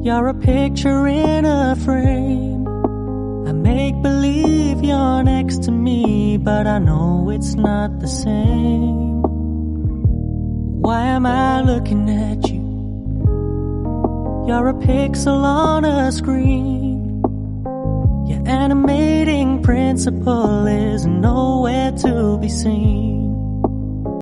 You're a picture in a frame. I make believe you're next to me, but I know it's not the same. Why am I looking at you? You're a pixel on a screen. Your animating principle is nowhere to be seen.